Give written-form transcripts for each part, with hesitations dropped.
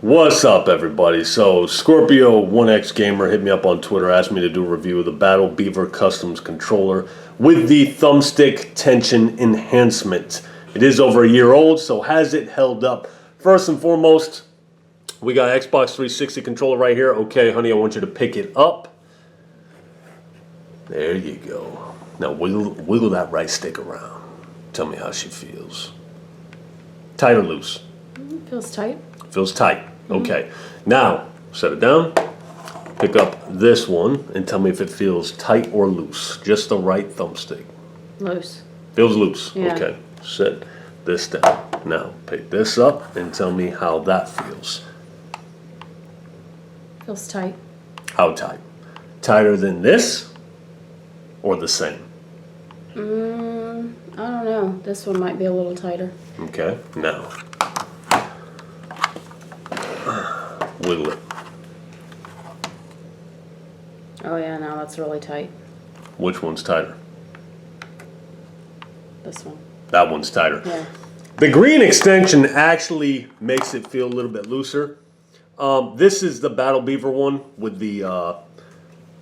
What's up, everybody? So Scorpio 1X Gamer hit me up on Twitter, asked me to do a review of the Beaver Customs controller with the thumbstick tension enhancement. It is over a year old, so has it held up? First and foremost, we got Xbox 360 controller right here. Okay, honey, I want you to pick it up. There you go. Now wiggle that right stick around. Tell me how she feels. Tight or loose? Feels tight. Feels tight. Okay. Now, set it down. Pick up this one and tell me if it feels tight or loose. Just the right thumbstick. Loose. Feels loose. Yeah. Okay. Set this down. Now, pick this up and tell me how that feels. Feels tight. How tight? Tighter than this or the same? I don't know. This one might be a little tighter. Okay. Now, wiggle it. Oh yeah, now that's really tight. Which one's tighter? This one. That one's tighter. Yeah. The green extension actually makes it feel a little bit looser. This is the Beaver one with the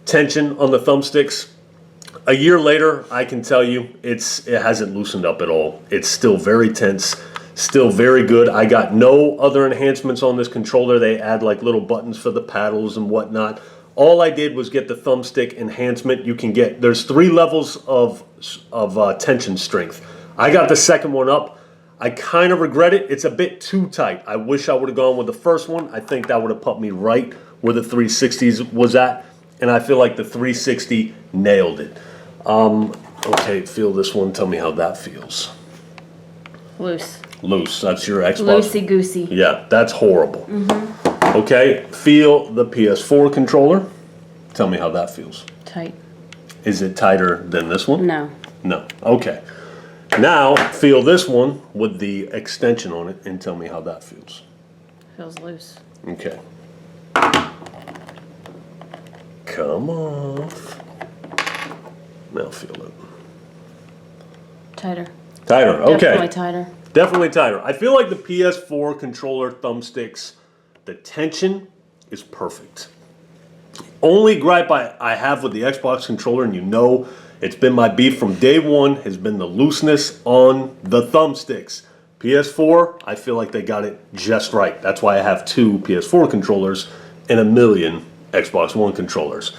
tension on the thumbsticks. A year later, I can tell you it hasn't loosened up at all. It's still very tense, still very good. I got no other enhancements on this controller. They add like little buttons for the paddles and whatnot. All I did was get the thumbstick enhancement. You can get, there's 3 levels of tension strength. I got the second one up. I kind of regret it. It's a bit too tight. I wish I would have gone with the first one. I think that would have put me right where the 360s was at. And I feel like the 360 nailed it. Okay, feel this one. Tell me how that feels. Loose. Loose. That's your Xbox. Loosey-goosey. Yeah, that's horrible. Okay, feel the PS4 controller. Tell me how that feels. Tight. Is it tighter than this one? No. No. Okay. Now, feel this one with the extension on it and tell me how that feels. Feels loose. Okay. Come off. Now feel it. Tighter. Tighter. Okay. Definitely tighter. Definitely tighter. I feel like the PS4 controller thumbsticks, the tension is perfect. Only gripe I have with the Xbox controller, and you know it's been my beef from day one, has been the looseness on the thumbsticks. PS4, I feel like they got it just right. That's why I have 2 PS4 controllers and a million Xbox One controllers.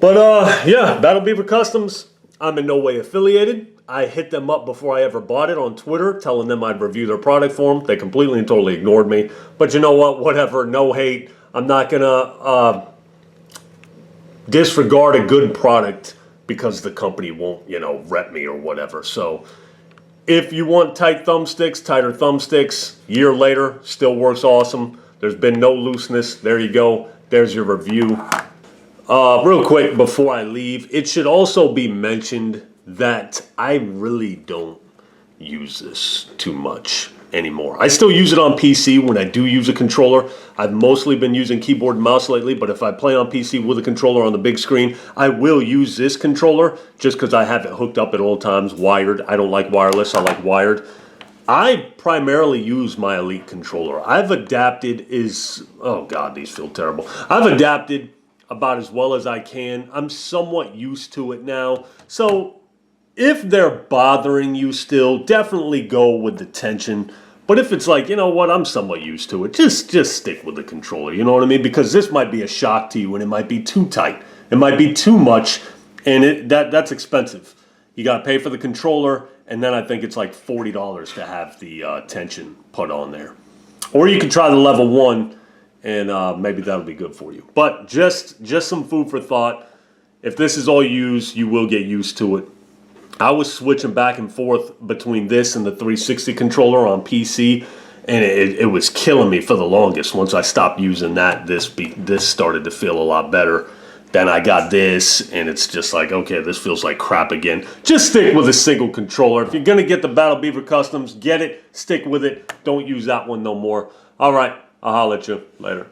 But yeah, Beaver Customs, I'm in no way affiliated. I hit them up before I ever bought it on Twitter, telling them I'd review their product for them. They completely and totally ignored me. But you know what? Whatever. No hate. I'm not going to disregard a good product because the company won't, rep me or whatever. So if you want tight thumbsticks, tighter thumbsticks, year later, still works awesome. There's been no looseness. There you go. There's your review. Real quick before I leave, it should also be mentioned that I really don't use this too much anymore. I still use it on PC when I do use a controller. I've mostly been using keyboard and mouse lately, but if I play on PC with a controller on the big screen, I will use this controller just because I have it hooked up at all times, wired. I don't like wireless, I like wired. I primarily use my Elite controller. I've adapted oh God, these feel terrible. I've adapted about as well as I can. I'm somewhat used to it now. So if they're bothering you still, definitely go with the tension. But if it's like, you know what, I'm somewhat used to it, just stick with the controller, you know what I mean? Because this might be a shock to you and it might be too tight. It might be too much, and that's expensive. You got to pay for the controller, and then I think it's like $40 to have the tension put on there. Or you can try the level 1, and maybe that'll be good for you. But just some food for thought. If this is all you use, you will get used to it. I was switching back and forth between this and the 360 controller on PC, and it was killing me for the longest. Once I stopped using that, this started to feel a lot better. Then I got this, and it's just like, okay, this feels like crap again. Just stick with a single controller. If you're going to get the Beaver Customs, get it, stick with it. Don't use that one no more. All right, I'll holler at you later.